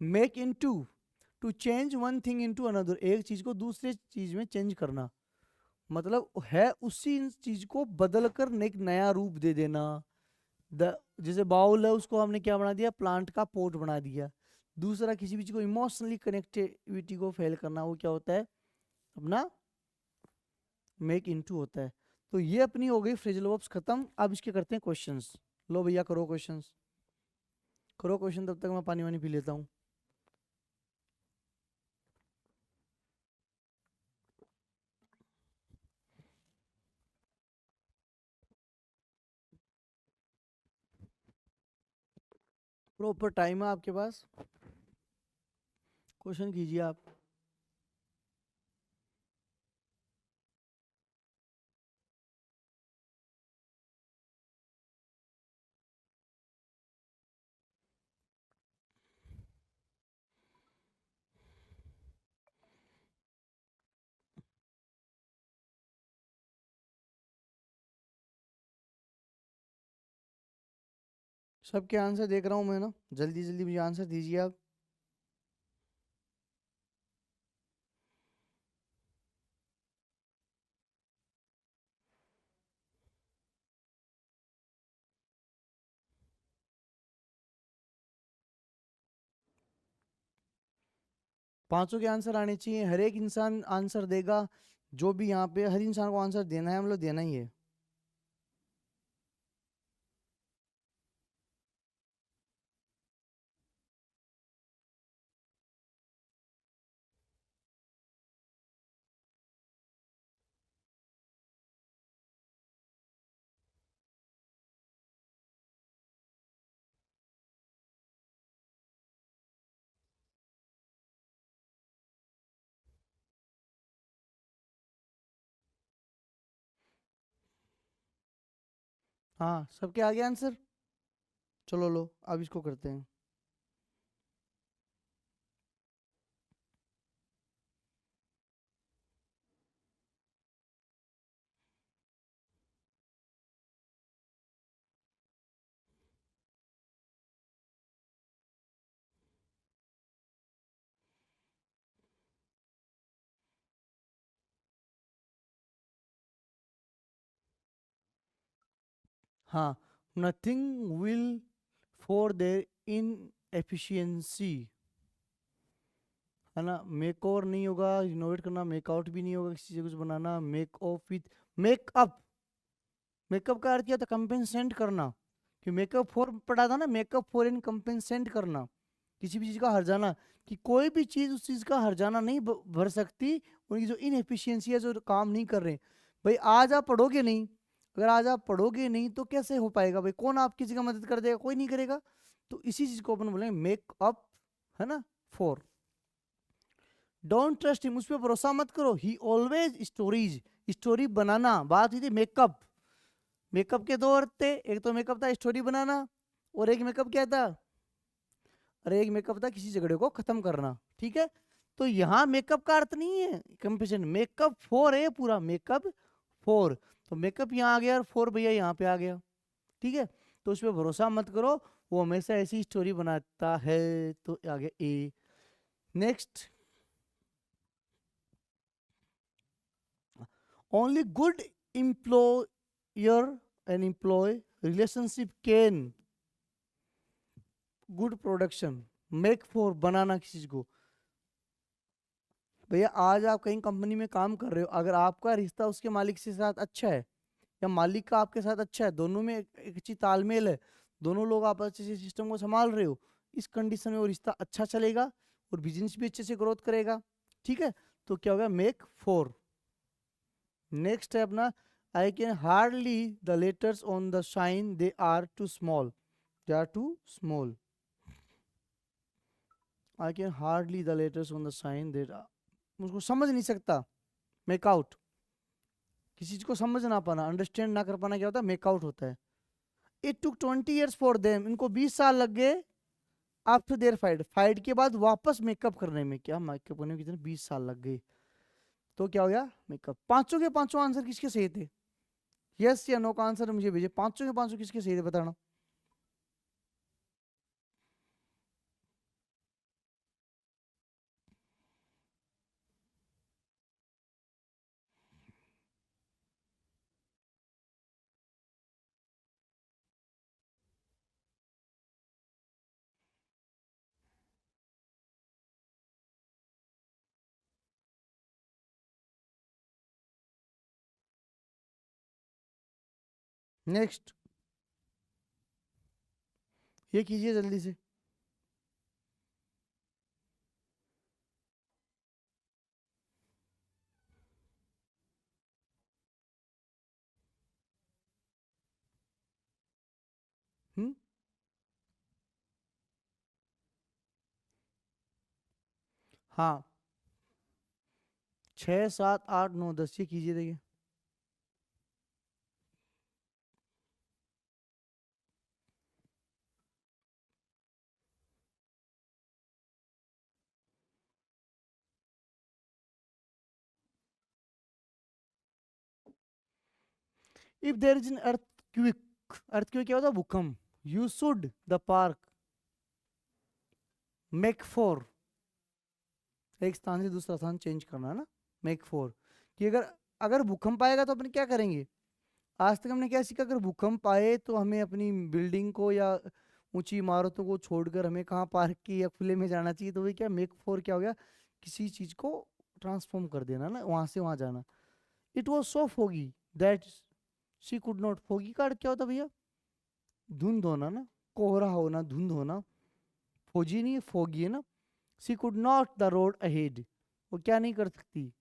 Speaker 1: make in to change one thing into another, एक चीज को दूसरे चीज में चेंज करना, मतलब है उसी चीज को बदल कर एक नया रूप दे देना। द जैसे बाउल है, उसको हमने क्या बना दिया? प्लांट का पोट बना दिया। दूसरा, किसी भी चीज को इमोशनली कनेक्टिविटी को फेल करना, वो क्या होता है? अपना मेक इनटू होता है। तो ये अपनी हो गई फ्रेजल वर्ब्स खत्म। अब इसके करते हैं क्वेश्चंस। लो भैया, करो क्वेश्चंस, करो क्वेश्चन, तब तक मैं पानी वानी पी लेता हूँ। प्रॉपर टाइम है आपके पास, क्वेश्चन कीजिए आप। सबके आंसर देख रहा हूँ मैं ना, जल्दी जल्दी मुझे आंसर दीजिए आप। पांचों के आंसर आने चाहिए, हर एक इंसान आंसर देगा। जो भी यहाँ पे हर इंसान को आंसर देना है, हम लोग देना ही है। हाँ, सबके आगे आंसर। चलो लो, अब इसको करते हैं। हाँ, nothing will for their inefficiency, है ना। मेक ओवर नहीं होगा, इनोवेट करना, मेक आउट भी नहीं होगा, किसी से कुछ बनाना, make off with make up. Make up का अर्थ क्या था? कंपेंसेंट करना। कि मेकअप फॉर पढ़ा था ना, मेकअप फॉर इन कंपेंसेंट करना, किसी भी चीज का हर्जाना, कि कोई भी चीज उस चीज का हर्जाना नहीं भर सकती, उनकी जो इनएफिशिएंसी है, जो काम नहीं कर रहे। भाई आज आप पढ़ोगे नहीं, अगर आज आप पढ़ोगे नहीं तो कैसे हो पाएगा भाई? कौन आप किसी का मदद कर देगा? कोई नहीं करेगा। तो इसी चीज को अपन बोलेंगे मेकअप, है ना, फॉर। डोंट ट्रस्ट हिम, उस पर भरोसा मत करो। ही ऑलवेज स्टोरीज, स्टोरी बनाना, बात हुई थी मेकअप। मेकअप के दो अर्थ थे, एक तो मेकअप था स्टोरी बनाना, और एक मेकअप क्या था? अरे एक मेकअप था किसी झगड़े को खत्म करना, ठीक है। तो यहाँ मेकअप का अर्थ नहीं है कंपेरिजन, मेकअप फोर है पूरा, मेकअप फोर। तो मेकअप यहाँ आ गया और फोर भैया यहाँ पे आ गया, ठीक है। तो उस पर भरोसा मत करो, वो हमेशा ऐसी स्टोरी बनाता है। तो आ गया A. Next, only good employer and employee relationship can good production make for, बनाना किसी चीज को। भैया आज आप कहीं कंपनी में काम कर रहे हो, अगर आपका रिश्ता उसके मालिक के साथ अच्छा है, या मालिक का आपके साथ अच्छा है, दोनों में एक अच्छी तालमेल है, दोनों लोग आपस से सिस्टम को संभाल रहे हो, इस कंडीशन में वो रिश्ता अच्छा चलेगा और बिजनेस भी अच्छे से ग्रोथ करेगा, ठीक है। तो क्या होगा? Make four. नेक्स्ट है अपना, I can hardly the letters on the sign, they are too small, they are too small. I can hardly the letters on the sign, they, मुझको समझ नहीं सकता, मेक आउट। किसी चीज को समझ ना पाना, अंडरस्टैंड ना कर पाना, क्या होता है? मेक आउट होता है। It took 20 years for them, इनको 20 साल लग गए आफ्टर देयर फाइट, फाइट के बाद वापस मेकअप करने में। क्या मेकअप करने में कितने 20 साल लग गए? तो क्या हो गया? मेकअप। पांचों के पांचों आंसर किसके सही थे? यस या नो का आंसर मुझे भेजिए, पांचों के पांचों किसके सही थे बताना। नेक्स्ट, ये कीजिए जल्दी से। हम्म, हाँ, 6 7 8 9 10, ये कीजिए देखिए। If there is an earthquake, earthquake क्या होता है? भूकंप। You should the park make four, एक स्थान से दूसरा स्थान चेंज करना है ना, मेक फोर। कि अगर अगर भूकंप आएगा तो अपन क्या करेंगे? आज तक हमने क्या सीखा? अगर भूकंप आए तो हमें अपनी बिल्डिंग को या ऊंची इमारतों को छोड़कर हमें कहाँ पार्क की या खुले में जाना चाहिए। तो वही क्या, मेक फोर क्या हो गया? किसी चीज को ट्रांसफॉर्म कर देना ना, वहां से वहां जाना। It was so foggy that she could not, foggy का अर्थ क्या होता है भैया? धुंध होना ना, कोहरा होना, धुंध होना। फोजी नहीं, फोगी है ना। She could not the road ahead, वो क्या नहीं कर सकती?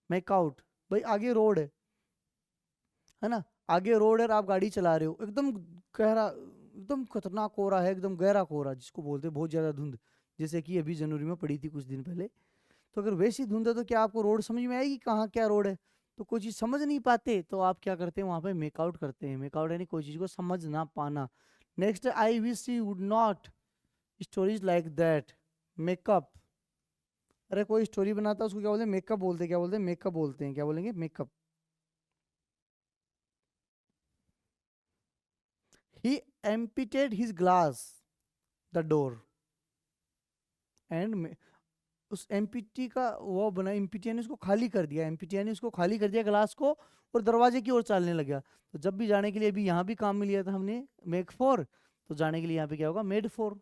Speaker 1: Make out. भाई आगे रोड है ना, आगे रोड है और आप गाड़ी चला रहे हो, एकदम गहरा, एकदम खतरनाक कोहरा है, एकदम गहरा कोहरा जिसको बोलते हैं बहुत ज्यादा धुंध, जैसे कि अभी जनवरी में पड़ी थी कुछ दिन पहले। तो अगर वैसी धुंध है तो क्या आपको रोड समझ में आएगी कहाँ क्या रोड है? तो कोई चीज समझ नहीं पाते तो आप क्या करते हैं? वहां पे मेकआउट करते हैं। मेकआउट यानी कोई चीज को समझ ना पाना। Next, I wish you would not stories like that, makeup. अरे कोई स्टोरी बनाता है उसको क्या बोलते हैं? मेकअप बोलते हैं। क्या बोलते हैं? मेकअप बोलते हैं। क्या बोलेंगे? Make up. He emptied his glass the door and, उस एमपीटी का वो बना, एमपीटी ने उसको खाली कर दिया, एमपीटी ने उसको खाली कर दिया क्लास को और दरवाजे की ओर चलने लग गया। तो जब भी जाने के लिए, अभी यहाँ भी काम में लिया था हमने मेक फॉर, तो जाने के लिए यहाँ पे क्या होगा, made for.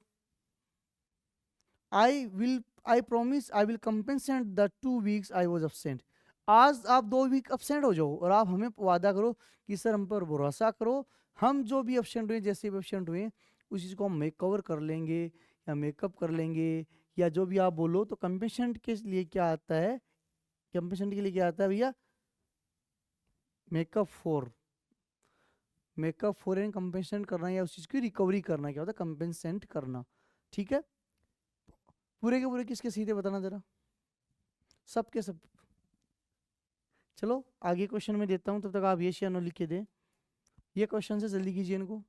Speaker 1: I will, I promise I will compensate the 2 weeks I was absent। आज आप 2 वीक absent हो जाओ और आप हमें वादा करो कि सर हम पर भरोसा करो, हम जो भी absent हुए, जैसे भी absent हुए, उस चीज़ को हम मेक कवर कर लेंगे या मेकअप कर लेंगे, या जो भी आप बोलो। तो कंपेंसेंट के लिए क्या आता है, कंपेंसेंट के लिए क्या आता है भैया, make up for. Make up for and compensate करना या उस चीज़ की रिकवरी करना क्या होता है, कंपेंसेंट करना। ठीक है, पूरे के पूरे किसके सीधे बताना जरा, सब के सब। चलो आगे क्वेश्चन में देता हूँ, तब तक आप ये शियानो लिख के दें। ये क्वेश्चन से जल्दी कीजिए इनको।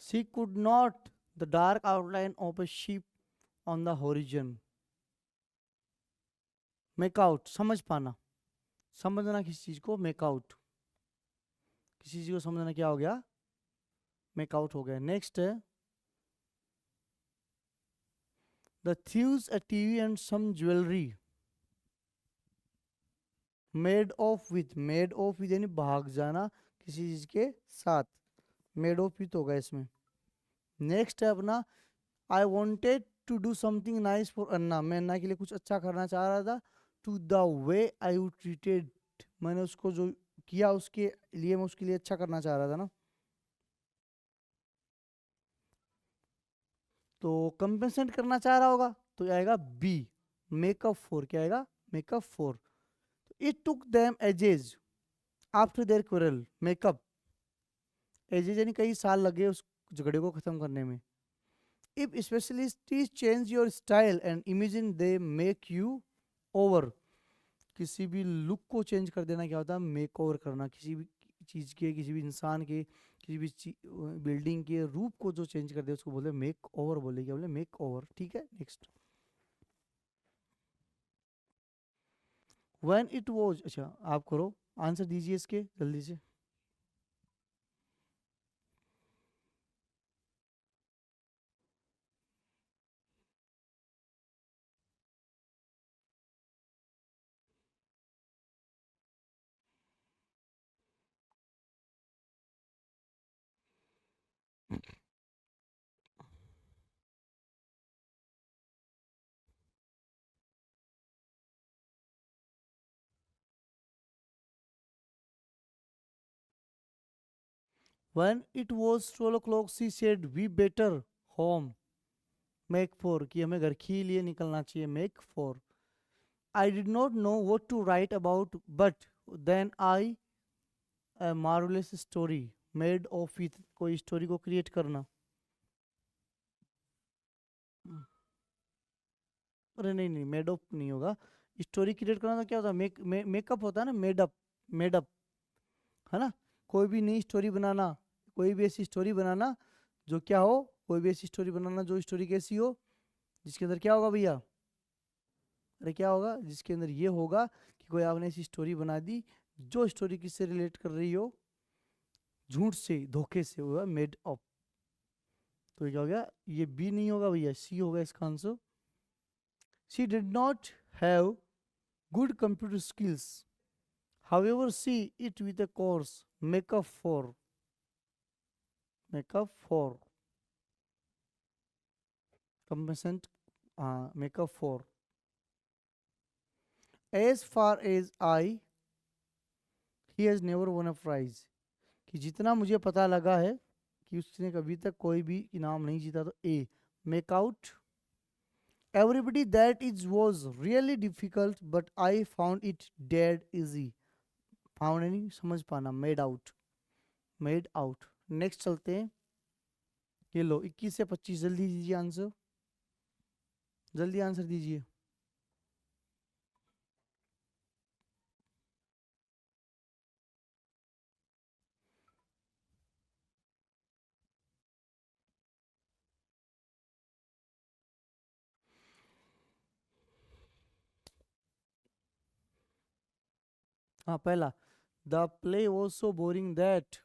Speaker 1: She could not the dark outline of a ship on the horizon। Make out, समझ पाना, समझना किसी चीज को, मेक आउट, किसी चीज को समझना क्या हो गया, मेक आउट हो गया। नेक्स्ट है the thieves a TV and some jewelry made of with, made of with यानी भाग जाना किसी चीज के साथ, मेड ऑफ विथ होगा इसमें। नेक्स्ट है अपना I wanted to do something nice for Anna, मैं अन्ना के लिए कुछ अच्छा करना चाह रहा था। To the way I would treated, मैंने उसको जो किया उसके लिए, मैं उसके लिए अच्छा करना चाह रहा था ना। तो कंपेंसेट करना चाह रहा होगा, तो आएगा बी, मेकअप फॉर, क्या आएगा, makeup for. It took them edges after their quarrel, makeup, edges यानी कई साल लगे उस झगड़े को खत्म करने में। If specialist change your style and imagine they make you over, किसी भी लुक को चेंज कर देना क्या होता है, मेक ओवर करना। किसी भी चीज़ के, किसी भी इंसान के, किसी भी बिल्डिंग के रूप को जो चेंज कर दे उसको बोले मेक ओवर, बोले क्या, बोले मेक ओवर। ठीक है, नेक्स्ट व्हेन इट वॉज, अच्छा आप करो आंसर दीजिए इसके जल्दी से। When it was 12 o'clock she said we better home, make for, कि हमें घर के लिए निकलना चाहिए, make for. I did not know what to write about but then I marvellous story made of with, कोई स्टोरी को क्रिएट करना। अरे नहीं नहीं, मेड अप नहीं होगा, स्टोरी क्रिएट करना तो क्या होता है, मेकअप होता है ना, मेडअप, मेडअप, है ना। कोई भी नई स्टोरी बनाना, कोई भी ऐसी स्टोरी बनाना जो क्या हो, कोई भी ऐसी स्टोरी बनाना जो स्टोरी कैसी हो, जिसके अंदर क्या होगा भैया, अरे क्या होगा, जिसके अंदर ये होगा कि कोई आपने ऐसी स्टोरी बना दी जो स्टोरी किससे रिलेट कर रही हो, झूठ से, धोखे से, होगा मेड अप। तो ये क्या हो गया, ये बी नहीं होगा भैया, सी होगा इसका answer. She did not have good computer skills, however see it with a course make up for compensant, make up for। As far as I, he has never won a prize, कि जितना मुझे पता लगा है कि उसने कभी तक कोई भी इनाम नहीं जीता। तो A, make out, everybody that it was really difficult but I found it dead easy, found यानी समझ पाना, made out, made out. Next चलते हैं, ये लो 21 से 25, जल्दी दीजिए आंसर, जल्दी आंसर दीजिए। हाँ पहला, the play was so boring that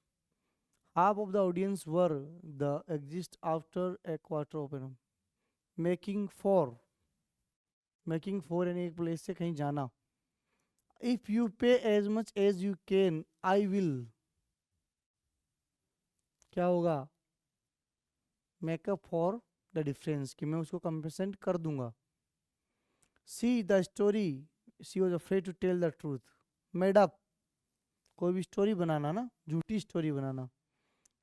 Speaker 1: half of the audience were the exist after a quarter open. Making for यानी एक प्लेस से कहीं जाना। If you pay as much as you can I will, क्या होगा, मेकअप फॉर द डिफरेंस, कि मैं उसको कंपेंसेट कर दूंगा। She the story, she was afraid to tell the truth, made up, कोई भी स्टोरी बनाना ना, झूठी स्टोरी बनाना।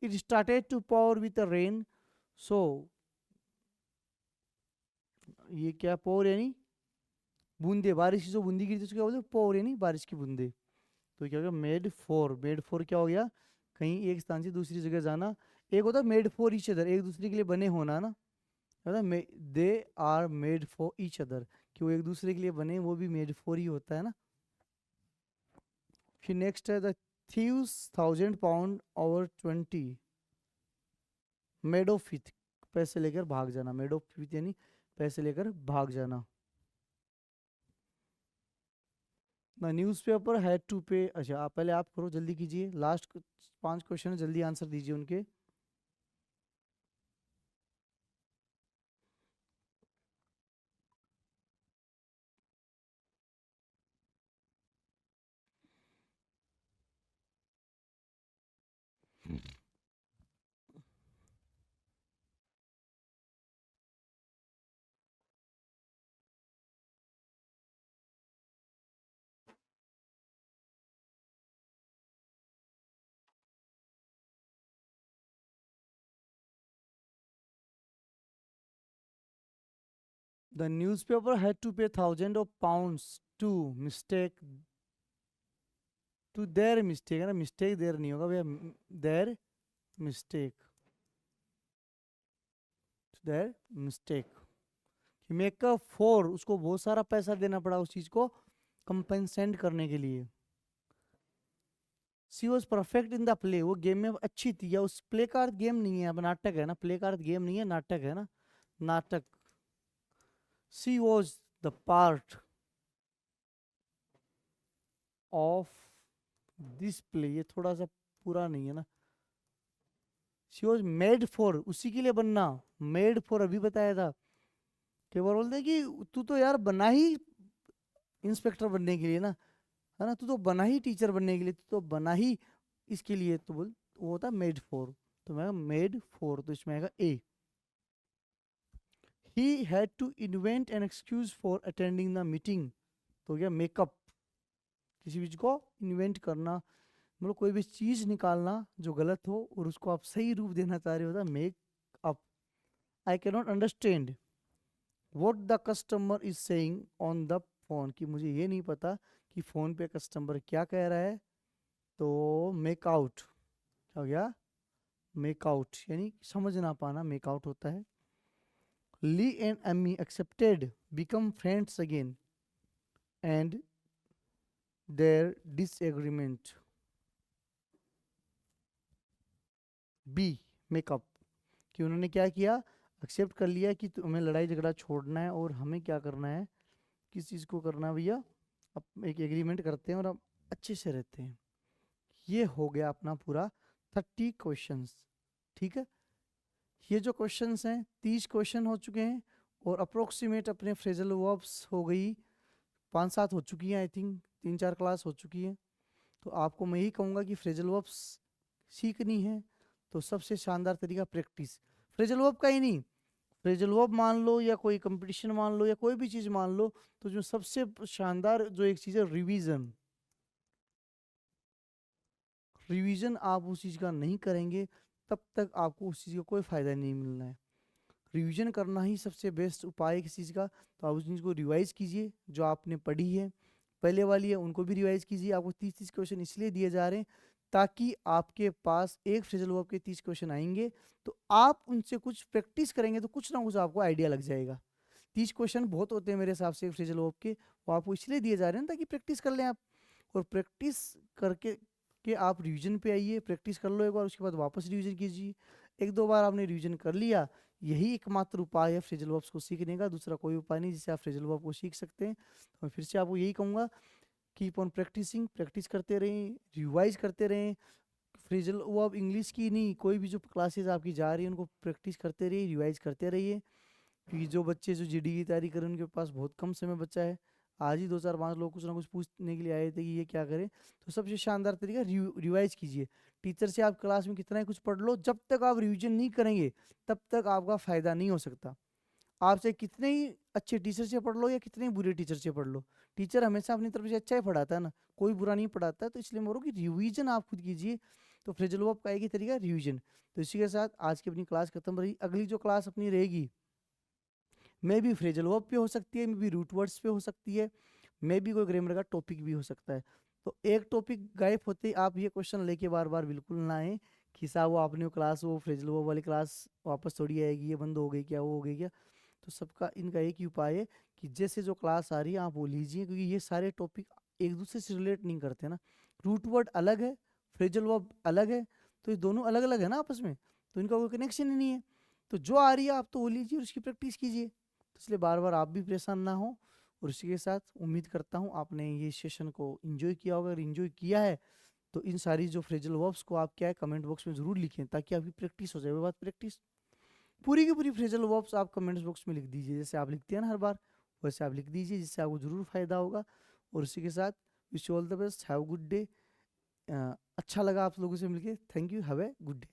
Speaker 1: It started to pour with a rain, so ये क्या, पॉवर यानी बूंदे, बारिश की जो बूंदी गिरती है उसको क्या बोलते हैं, पॉवर यानी बारिश की बूंदे। तो क्या हो गया, मेड फॉर क्या हो गया, कहीं एक स्थान से दूसरी जगह जाना। एक होता है मेड फॉर ईच अदर, एक दूसरे के लिए बने होना ना, they are made for each other, कि वो एक दूसरे के लिए बने, वो भी मेड फॉर ही होता है ना। फिर नेक्स्ट है the thieves 1,000 pound over 20, made of with, पैसे लेकर भाग जाना, मेड ऑफ विथ यानी पैसे लेकर भाग जाना। The newspaper had to pay, अच्छा आप पहले आप करो, जल्दी कीजिए, लास्ट 5 क्वेश्चन, जल्दी आंसर दीजिए उनके। The newspaper had to pay thousands of pounds to mistake, to their mistake, है ना, mistake देर नहीं होगा भैया, their mistake, their mistake, कि मेकअप फॉर, उसको बहुत सारा पैसा देना पड़ा उस चीज को कंपेंसेंट करने के लिए। She was perfect in the play, वो गेम में अच्छी थी, या उस प्ले का अर्थ गेम नहीं है, अब नाटक है ना, प्ले का अर्थ गेम नहीं है, नाटक है ना, नाटक। She was the part of this play, ये थोड़ा सा पूरा नहीं है ना, शी वॉज मेड फॉर, उसी के लिए बनना, मेड फॉर अभी बताया था, कई बार बोलते हैं कि तू तो यार बना ही इंस्पेक्टर बनने के लिए ना, है ना, तू तो बना ही टीचर बनने के लिए, तू तो बना ही इसके लिए, तो बोल वो होता मेड फॉर, तो मैं मेड फॉर, तो इसमें आएगा A. He had to invent an excuse for attending the meeting, तो गया मेकअप, किसी चीज को इन्वेंट करना, मतलब कोई भी चीज निकालना जो गलत हो और उसको आप सही रूप देना चाह रहे हो, make up. I can not understand what the customer is saying on the phone, कि मुझे ये नहीं पता कि फोन पे कस्टमर क्या कह रहा है, तो मेक आउट, क्या हो गया, मेक आउट यानी समझ ना पाना, मेक आउट होता है। Lee and Amy accepted become friends again and their disagreement, B make up, कि उन्होंने क्या किया, एक्सेप्ट कर लिया कि तुम्हें लड़ाई झगड़ा छोड़ना है और हमें क्या करना है, किस चीज़ को करना है भैया, अब एक एग्रीमेंट करते हैं और अब अच्छे से रहते हैं। ये हो गया अपना पूरा 30 क्वेश्चंस, ठीक है। ये जो क्वेश्चंस हैं 30 क्वेश्चन हो चुके हैं, और अप्रोक्सीमेट अपने फ्रेजल वर्ब्स हो गई 5-7 हो चुकी हैं, आई थिंक 3-4 क्लास हो चुकी है। तो आपको मैं यही कहूँगा कि फ्रेजल वर्ब्स सीखनी है तो सबसे शानदार तरीका प्रैक्टिस, फ्रेजल वर्ब का ही नहीं, फ्रेजल वर्ब मान लो या कोई कंपटीशन मान लो या कोई भी चीज़ मान लो, तो जो सबसे शानदार जो एक चीज़ है रिवीजन, रिवीजन आप उस चीज़ का नहीं करेंगे तब तक आपको उस चीज़ का कोई फ़ायदा नहीं मिलना है। रिवीजन करना ही सबसे बेस्ट उपाय है किसी चीज़ का, तो आप उस चीज़ को रिवाइज कीजिए, जो आपने पढ़ी है पहले वाली है उनको भी रिवाइज कीजिए। आपको 30-30 क्वेश्चन इसलिए दिए जा रहे हैं ताकि आपके पास एक फ्रेजल वर्ब के 30 क्वेश्चन आएंगे, तो आप उनसे कुछ प्रैक्टिस करेंगे तो कुछ ना कुछ आपको आइडिया लग जाएगा। 30 क्वेश्चन बहुत होते हैं मेरे हिसाब से फ्रेजल वर्ब के, वो आपको इसलिए दिए जा रहे हैं ताकि प्रैक्टिस कर लें आप। और प्रैक्टिस करके आप रिवीजन पे आइए, प्रैक्टिस कर लो एक बार, उसके बाद वापस रिवीजन कीजिए। एक दो बार आपने रिवीजन कर लिया, यही एकमात्र उपाय है फ्रेजल वर्ब्स को सीखने का, दूसरा कोई उपाय नहीं जिससे आप फ्रेजल वर्ब को सीख सकते हैं। तो मैं फिर से आपको यही कहूँगा, कीप ऑन प्रैक्टिसिंग, प्रैक्टिस करते रहें, रिवाइज करते रहें। फ्रेजल वर्ब इंग्लिश की नहीं, कोई भी जो क्लासेस आपकी जा रही है उनको प्रैक्टिस करते रहिए, रिवाइज करते रहिए। क्योंकि जो बच्चे जो जीडी की तैयारी करें उनके पास बहुत कम समय बचा है। आज ही 2 4 5 लोग कुछ ना कुछ पूछने के लिए आए थे कि ये क्या करें, तो सबसे शानदार तरीका रिवाइज कीजिए। टीचर से आप क्लास में कितना ही कुछ पढ़ लो, जब तक आप रिवीजन नहीं करेंगे तब तक आपका फायदा नहीं हो सकता। आपसे कितने ही अच्छे टीचर से पढ़ लो या कितने ही बुरे टीचर से पढ़ लो, टीचर हमेशा अपनी तरफ से अच्छा ही पढ़ाता है ना, कोई बुरा नहीं पढ़ाता है। तो इसलिए मैं बोल रहा हूँ कि रिवीजन आप खुद कीजिए। तो फ्रेजल वर्ब का एक ही तरीका रिवीजन। तो इसी के साथ आज की अपनी क्लास खत्म रही। अगली जो क्लास अपनी रहेगी, मे बी फ्रेजल वर्ब पे हो सकती है, मे बी रूट वर्ड्स पे हो सकती है, मे बी कोई ग्रामर का टॉपिक भी हो सकता है। तो एक टॉपिक गायब होते ही आप ये क्वेश्चन लेके बार बार बिल्कुल ना आए कि साहब वो आपने वो क्लास, वो फ्रेजल वर्ब वाली क्लास वापस थोड़ी आएगी, ये बंद हो गई क्या, वो हो गई क्या। तो सबका इनका एक ही उपाय है कि जैसे जो क्लास आ रही है आप वो लीजिए, क्योंकि ये सारे टॉपिक एक दूसरे से रिलेट नहीं करते ना। रूट वर्ड अलग है, फ्रेजल वर्ब अलग है, तो ये दोनों अलग अलग है ना आपस में, तो इनका कोई कनेक्शन ही नहीं है। तो जो आ रही है आप तो वो लीजिए और उसकी प्रैक्टिस कीजिए। तो इसलिए बार बार आप भी परेशान ना हो। और इसी के साथ उम्मीद करता हूँ आपने ये सेशन को एंजॉय किया होगा। अगर एंजॉय किया है तो इन सारी जो फ्रेजल वर्ब्स को आप क्या है कमेंट बॉक्स में जरूर लिखें, ताकि आपकी प्रैक्टिस हो जाए। वो बात प्रैक्टिस पूरी की पूरी फ्रेजल वर्ब्स आप कमेंट्स बॉक्स में लिख दीजिए, जैसे आप लिखते हैं ना हर बार, वैसे आप लिख दीजिए, जिससे आपको जरूर फायदा होगा। और इसी के साथ wish you all the best, have good day. अच्छा लगा आप लोगों से मिलके, thank you, have a good day.